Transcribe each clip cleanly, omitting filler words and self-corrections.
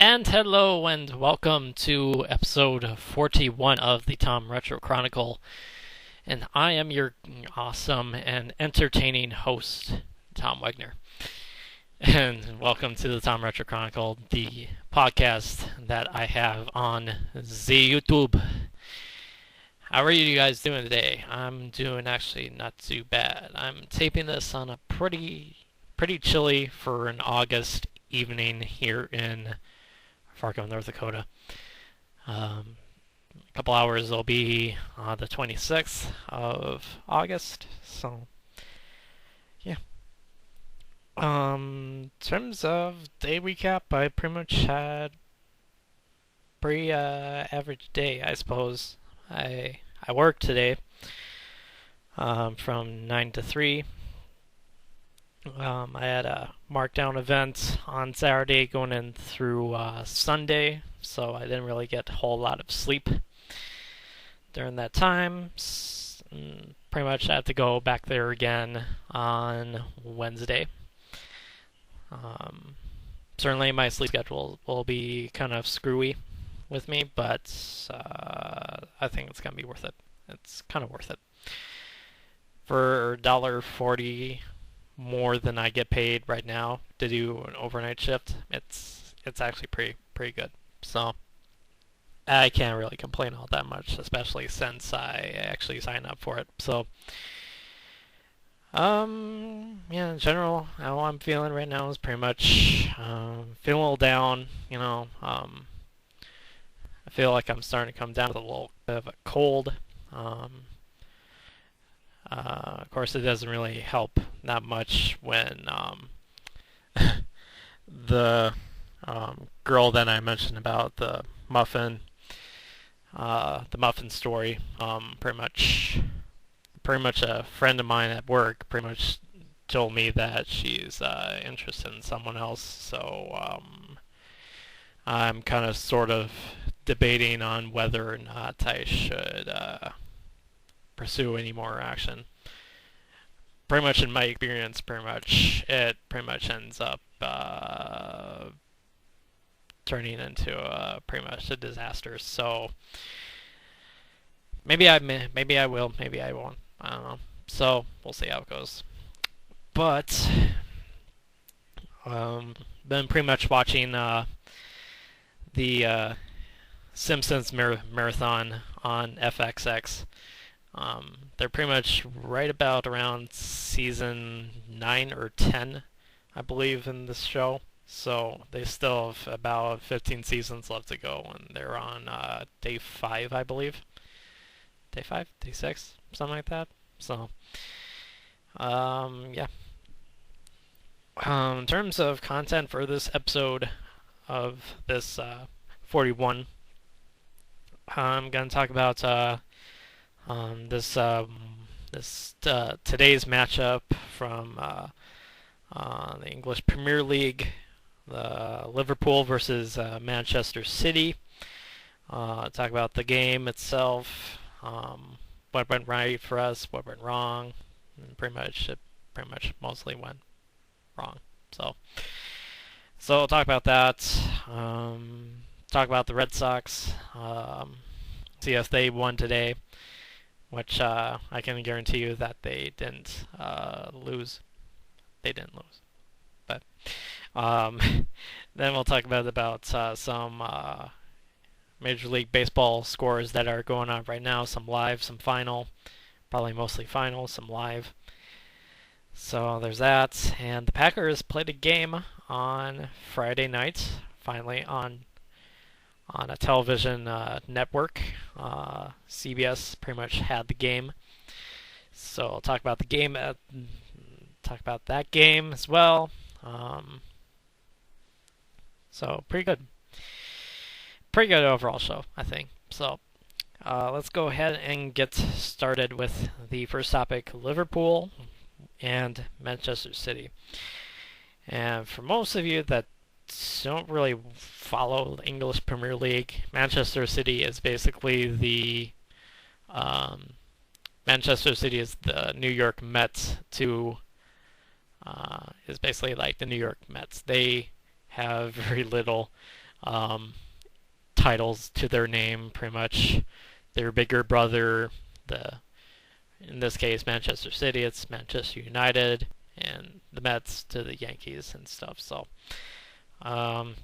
And hello and welcome to episode 41 of the Tom Retro Chronicle. And I am your awesome and entertaining host, Tom Wegner. And welcome to the Tom Retro Chronicle, the podcast that I have on the YouTube. How are you guys doing today? I'm doing actually not too bad. I'm taping this on a pretty chilly for an August evening here in Fargo, North Dakota. A couple hours will be the 26th of August. So, yeah. In terms of day recap, I pretty much had pretty average day, I suppose. I worked today from 9 to 3. I had a markdown event on Saturday going in through Sunday, so I didn't really get a whole lot of sleep during that time. Pretty much I have to go back there again on Wednesday. Certainly my sleep schedule will be kind of screwy with me, but I think it's going to be worth it. It's kind of worth it. For $1.40 more than I get paid right now to do an overnight shift, it's actually pretty good. So I can't really complain all that much, especially since I actually signed up for it. So yeah, in general, how I'm feeling right now is pretty much feeling a little down. I feel like I'm starting to come down with a little bit of a cold. Of course, it doesn't really help that much when the girl that I mentioned about the muffin story, pretty much a friend of mine at work pretty much told me that she's interested in someone else. So I'm kind of sort of debating on whether or not I should pursue any more action. Pretty much in my experience, it ends up turning into pretty much a disaster. So maybe I will, maybe I won't. I don't know. So we'll see how it goes. But been pretty much watching the Simpsons marathon on FXX. They're pretty much right about around season 9 or 10, I believe, in this show. So they still have about 15 seasons left to go, and they're on day 5, I believe. Day 5? Day 6? Something like that. So, yeah. In terms of content for this episode of this 41, I'm going to talk about today's matchup from the English Premier League, the Liverpool versus Manchester City. Talk about the game itself, what went right for us, what went wrong, and pretty much mostly went wrong. So I'll talk about that. Talk about the Red Sox. See if they won today, which I can guarantee you that they didn't lose. They didn't lose. But then we'll talk about some Major League Baseball scores that are going on right now. Some live, some final. Probably mostly final, some live. So there's that. And the Packers played a game on Friday night, finally on a television network. CBS pretty much had the game. So I'll talk about the game. Talk about that game as well. So pretty good. Pretty good overall show, I think. So let's go ahead and get started with the first topic: Liverpool and Manchester City. And for most of you that don't really follow the English Premier League, Manchester City is basically the New York Mets to is basically like the New York Mets. They have very little um, titles to their name, pretty much their bigger brother, the in this case Manchester City, it's Manchester United, and the Mets to the Yankees and stuff. So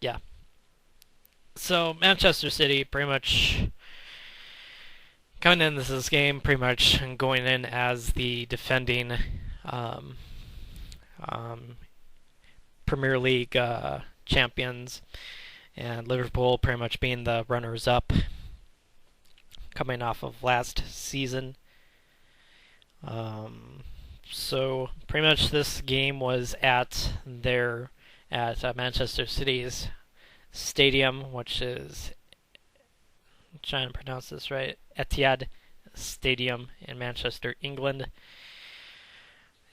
yeah. So Manchester City pretty much coming into this game, pretty much going in as the defending um, um, Premier League champions, and Liverpool pretty much being the runners-up, coming off of last season. So pretty much this game was at Manchester City's stadium, which is, I'm trying to pronounce this right, Etihad Stadium in Manchester, England.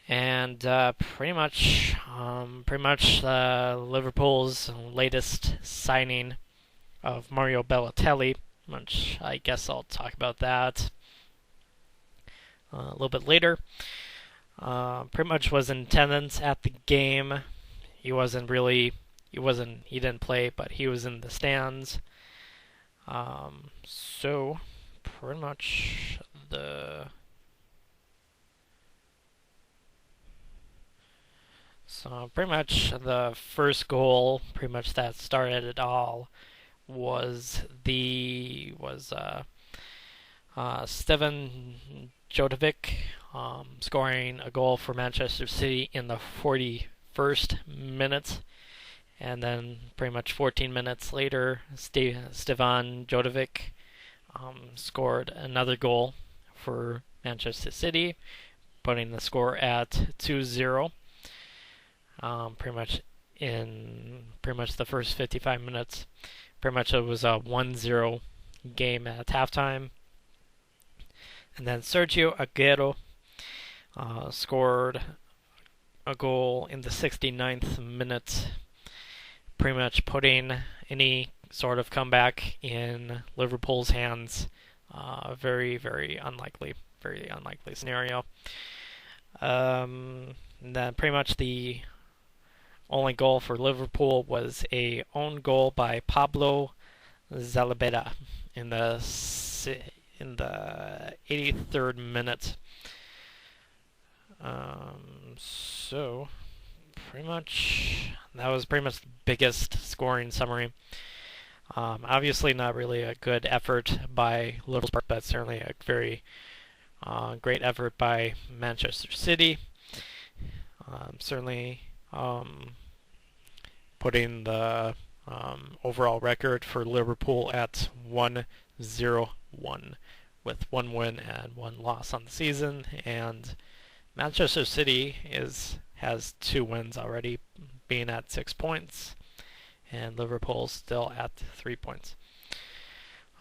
And pretty much Liverpool's latest signing of Mario Balotelli, which I guess I'll talk about that a little bit later. Pretty much was in attendance at the game. He didn't play, but he was in the stands. So pretty much the first goal, pretty much that started it all, was Stevan Jodovic scoring a goal for Manchester City in the 41st minute. And then pretty much 14 minutes later, Stevan Jodovic scored another goal for Manchester City, putting the score at 2-0. Pretty much the first 55 minutes. Pretty much it was a 1-0 game at halftime. And then Sergio Aguero scored a goal in the 69th minute, pretty much putting any sort of comeback in Liverpool's hands. Very, very unlikely scenario. And then pretty much the only goal for Liverpool was a own goal by Pablo Zalabeda in the 83rd minute. So pretty much that was pretty much the biggest scoring summary. Obviously not really a good effort by Liverpool, but certainly a very great effort by Manchester City. Certainly putting the overall record for Liverpool at 1-0-1, with one win and one loss on the season, and Manchester City has 2 wins already, being at 6 points, and Liverpool still at 3 points.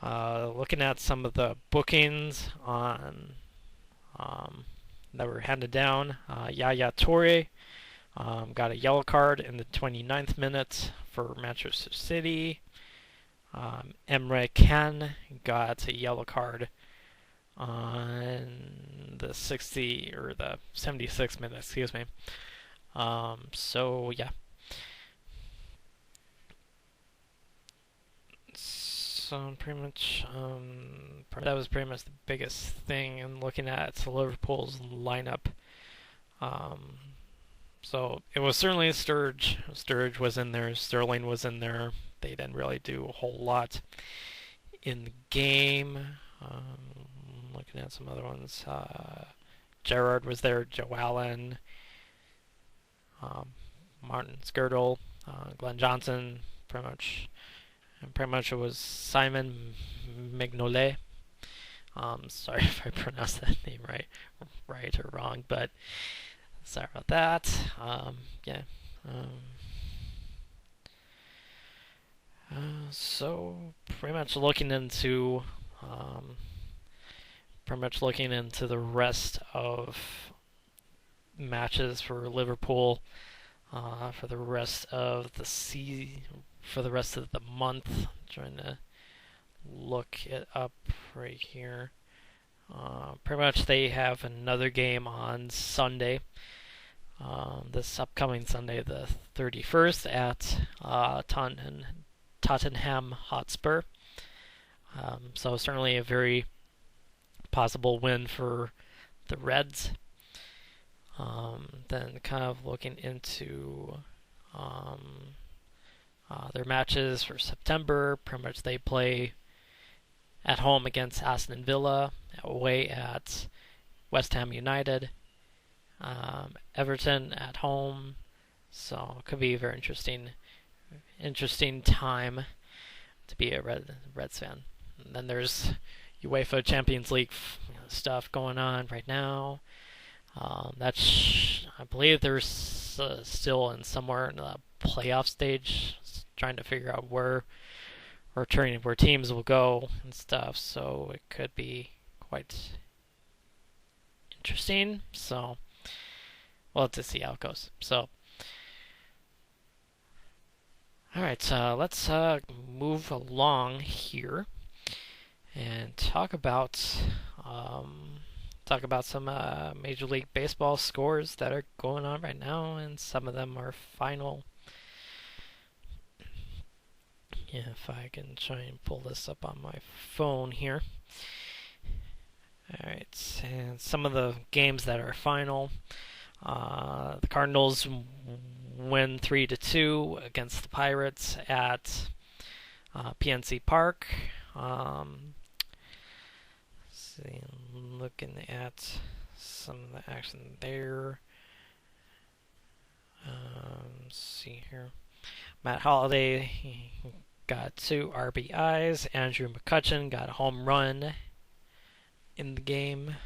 Looking at some of the bookings on that were handed down, Yaya Toure got a yellow card in the 29th minute for Manchester City. Emre Can got a yellow card on the 76th minute, excuse me. So yeah. So pretty much that was pretty much the biggest thing in looking at Liverpool's lineup. So it was certainly Sturridge. Sturridge was in there. Sterling was in there. They didn't really do a whole lot in the game. Looking at some other ones, Gerrard was there. Joe Allen, Martin Skirtle, Glenn Johnson. Pretty much it was Simon Mignolet. Sorry if I pronounced that name right or wrong, but sorry about that. Yeah. So pretty much looking into the rest of matches for Liverpool for the rest of the month. I'm trying to look it up right here. Pretty much they have another game on Sunday. This upcoming Sunday, the 31st, at Tottenham Hotspur. So certainly a very possible win for the Reds. Then kind of looking into their matches for September. Pretty much they play at home against Aston Villa, away at West Ham United, Everton at home. So it could be a very interesting time to be a Reds fan. And then there's UEFA Champions League stuff going on right now. I believe there's still somewhere in the playoff stage, trying to figure out where teams will go and stuff. So it could be quite interesting. So we'll have to see how it goes. So, all right, let's move along here and talk about some Major League Baseball scores that are going on right now, and some of them are final. Yeah, if I can try and pull this up on my phone here. Alright, and some of the games that are final. The Cardinals win 3-2 against the Pirates at PNC Park. See, looking at some of the action there. Let's see here. Matt Holliday got 2 RBIs. Andrew McCutchen got a home run in the game.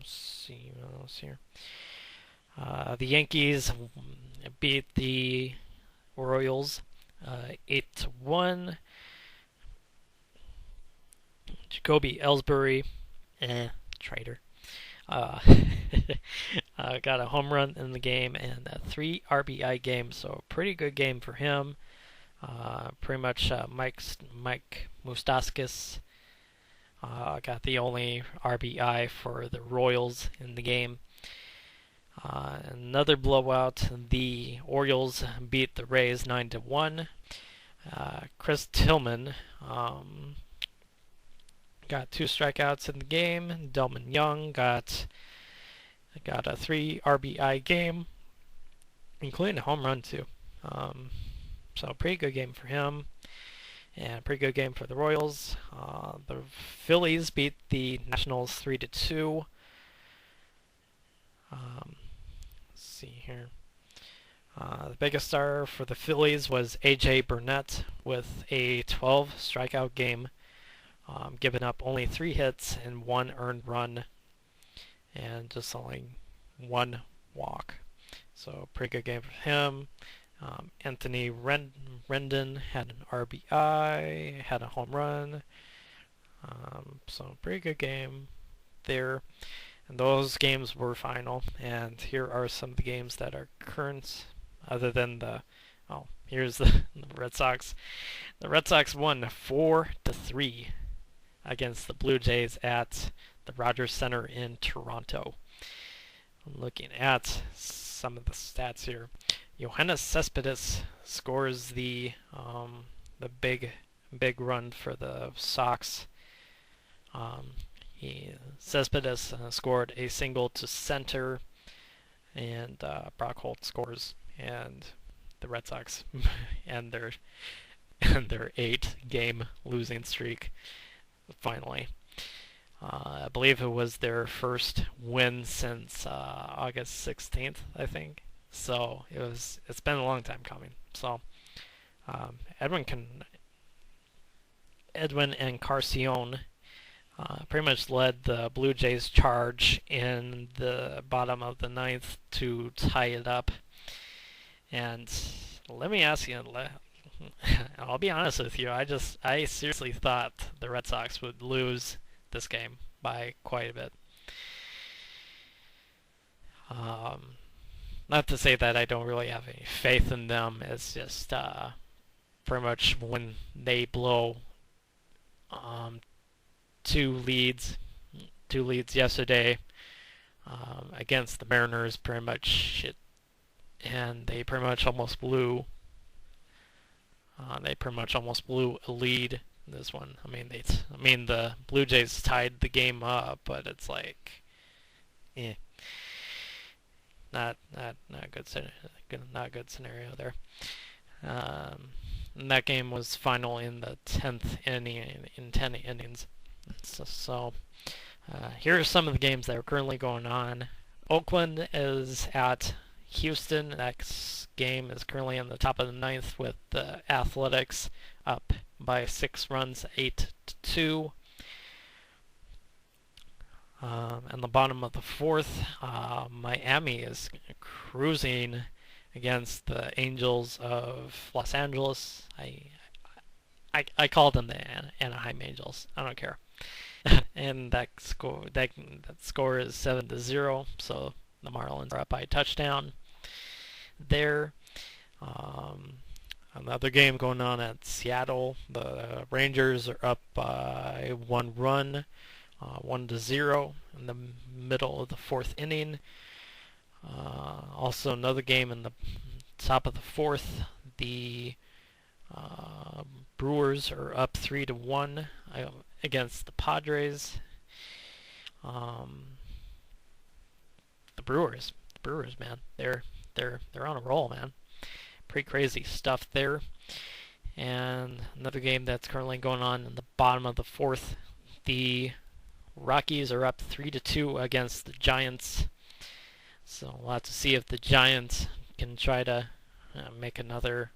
See what else here. The Yankees beat the Royals 8-1. Jacoby Ellsbury, traitor, got a home run in the game and a 3 RBI game, so pretty good game for him. Pretty much Mike Moustakas got the only RBI for the Royals in the game. Another blowout, the Orioles beat the Rays 9-1. Chris Tillman got 2 strikeouts in the game. Delman Young got a 3 RBI game, including a home run too. So pretty good game for him, and a pretty good game for the Royals. The Phillies beat the Nationals 3-2. Let's see here. The biggest star for the Phillies was A.J. Burnett with a 12 strikeout game, giving up only 3 hits and 1 earned run, and just only 1 walk. So pretty good game for him. Anthony Rendon had an RBI, had a home run. So pretty good game there. And those games were final. And here are some of the games that are current, other than here's the Red Sox. The Red Sox won 4-3 against the Blue Jays at the Rogers Center in Toronto. Looking at some of the stats here. Yoenis Cespedes scores the big run for the Sox. Cespedes scored a single to center, and Brock Holt scores, and the Red Sox and their 8-game losing streak finally. I believe it was their first win since August 16th, I think. So it's been a long time coming. So Edwin Encarnacion pretty much led the Blue Jays charge in the bottom of the 9th to tie it up. And let me ask you, I'll be honest with you, I seriously thought the Red Sox would lose this game by quite a bit. Not to say that I don't really have any faith in them. It's just pretty much when they blow 2 leads yesterday against the Mariners, and they pretty much almost blew They pretty much almost blew a lead in this one. I mean the Blue Jays tied the game up, but it's like, eh, not good not good scenario there. And that game was final in the 10th inning in 10 innings. Here are some of the games that are currently going on. Oakland is at Houston. That game is currently in the top of the ninth with the Athletics up by 6 runs, 8-2. And the bottom of the fourth, Miami is cruising against the Angels of Los Angeles. I called them the Anaheim Angels. I don't care. And that score is 7-0. So the Marlins are up by a touchdown there. Another game going on at Seattle. The Rangers are up by 1 run, 1-0 in the middle of the fourth inning. Also another game in the top of the fourth. The Brewers are up 3-1 against the Padres. The Brewers, man, they're on a roll, man. Pretty crazy stuff there. And another game that's currently going on in the bottom of the fourth. The Rockies are up 3-2 against the Giants. So we'll have to see if the Giants can try to make another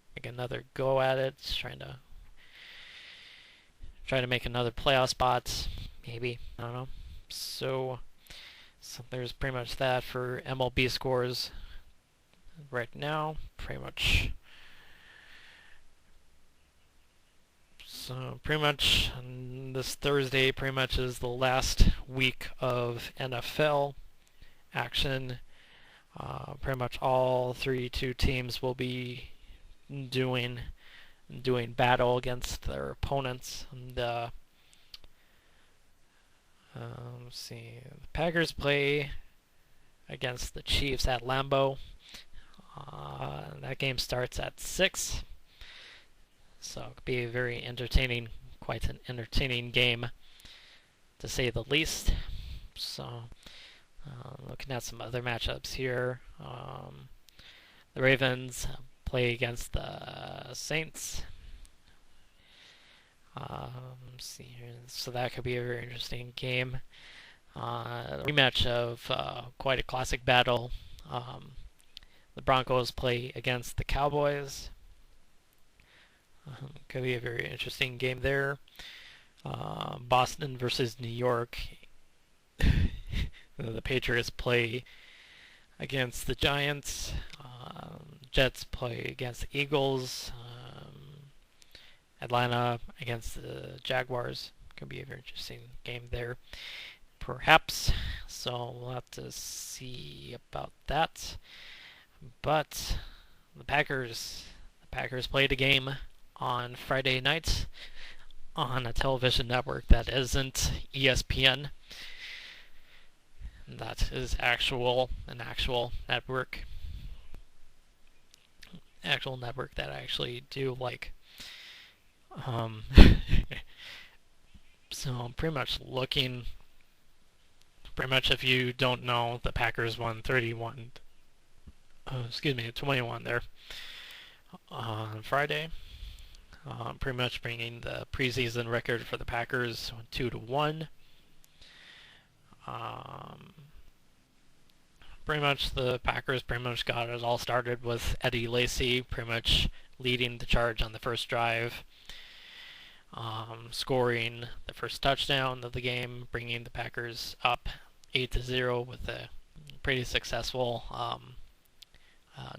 go at it, try to make another playoff spot, maybe. I don't know. So there's pretty much that for MLB scores right now. Pretty much. So pretty much this Thursday pretty much is the last week of NFL action. Pretty much all 32 teams will be doing battle against their opponents. And let's see, the Packers play against the Chiefs at Lambeau. That game starts at 6. So it could be a very entertaining, quite an entertaining game, to say the least. So, looking at some other matchups here. The Ravens play against the Saints. Let's see here. So that could be a very interesting game. Rematch of quite a classic battle. The Broncos play against the Cowboys. Could be a very interesting game there. Boston versus New York. The Patriots play against the Giants. Jets play against the Eagles. Atlanta against the Jaguars. Could be a very interesting game there, perhaps. So we'll have to see about that. But the Packers played a game on Friday night on a television network that isn't ESPN. That is an actual network. Actual network that I actually do like. So I'm pretty much looking. Pretty much, if you don't know, the Packers won 21 there on Friday. Pretty much bringing the preseason record for the Packers 2-1. Pretty much the Packers got it all started with Eddie Lacy pretty much leading the charge on the first drive, scoring the first touchdown of the game, bringing the Packers up 8-0 with a pretty successful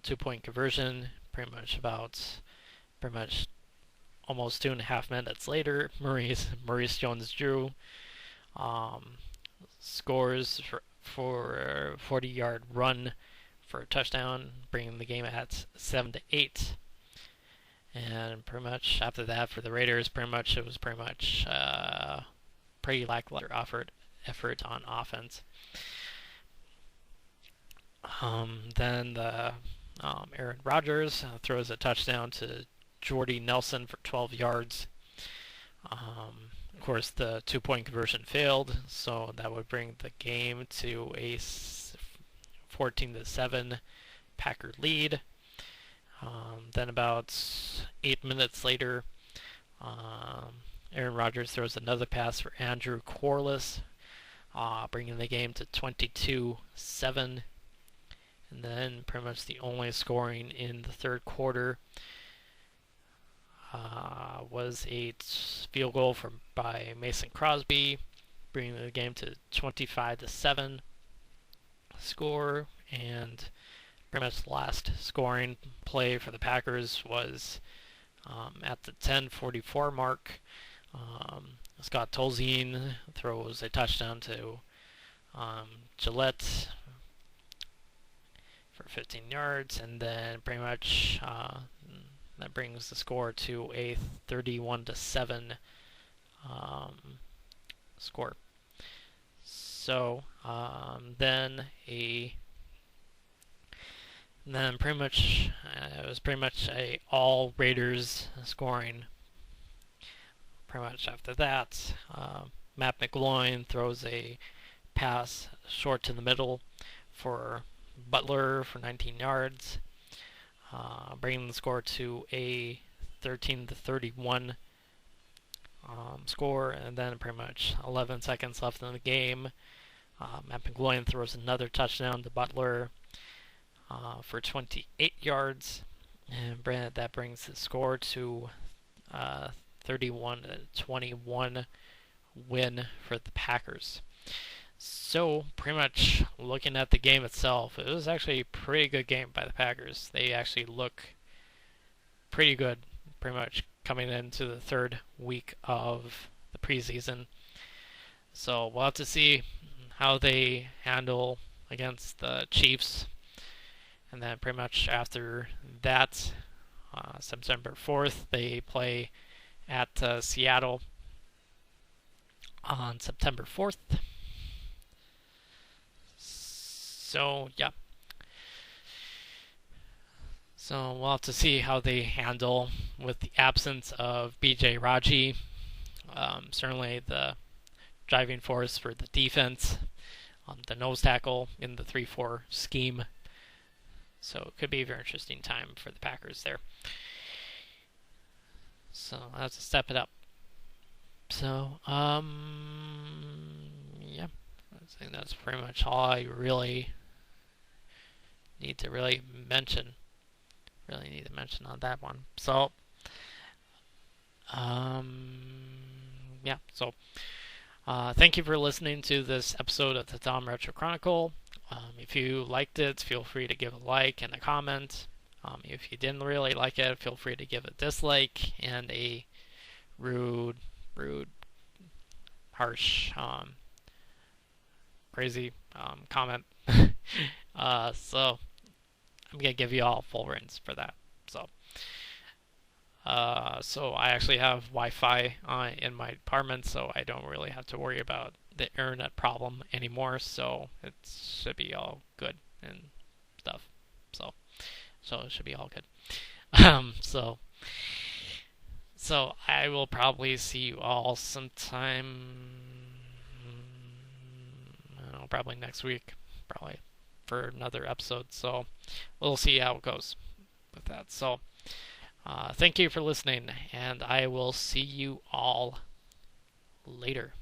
2-point conversion. Pretty much almost 2.5 minutes later, Maurice Jones-Drew scores for a 40-yard run for a touchdown, bringing the game at 7-8. And pretty much after that for the Raiders, it was pretty lackluster effort on offense. Then Aaron Rodgers throws a touchdown to Jordy Nelson for 12 yards. Of course, the 2-point conversion failed, so that would bring the game to a 14-7 Packer lead. Then about 8 minutes later, Aaron Rodgers throws another pass for Andrew Corliss, bringing the game to 22-7. And then pretty much the only scoring in the third quarter was a field goal by Mason Crosby, bringing the game to 25-7 score. And pretty much the last scoring play for the Packers was at the 10:44 mark. Scott Tolzien throws a touchdown to Gillette for 15 yards, and then pretty much that brings the score to a 31-7 score. So then pretty much it was pretty much a all Raiders scoring. Pretty much after that, Matt McGloin throws a pass short to the middle for Butler for 19 yards, bringing the score to a 13-31 score. And then pretty much 11 seconds left in the game, Matt McGloin throws another touchdown to Butler for 28 yards, and that brings the score to 31-21 win for the Packers. So, pretty much looking at the game itself, it was actually a pretty good game by the Packers. They actually look pretty good, pretty much coming into the third week of the preseason. So, we'll have to see how they handle against the Chiefs. And then pretty much after that, September 4th, they play at Seattle on September 4th. So, yeah. So, we'll have to see how they handle with the absence of B.J. Raji. Certainly the driving force for the defense, the nose tackle in the 3-4 scheme. So, it could be a very interesting time for the Packers there. So, I'll have to step it up. So, yeah. I think that's pretty much all I really need to mention. Really need to mention on that one. So, yeah. So, thank you for listening to this episode of the Tom Retro Chronicle. If you liked it, feel free to give a like and a comment. If you didn't really like it, feel free to give a dislike and a rude, harsh, crazy comment. So I'm gonna give you all full rinse for that. So I actually have Wi-Fi in my apartment, so I don't really have to worry about the internet problem anymore. So it should be all good and stuff. So it should be all good. So I will probably see you all sometime, I don't know, probably next week, probably for another episode. So we'll see how it goes with that. So thank you for listening, and I will see you all later.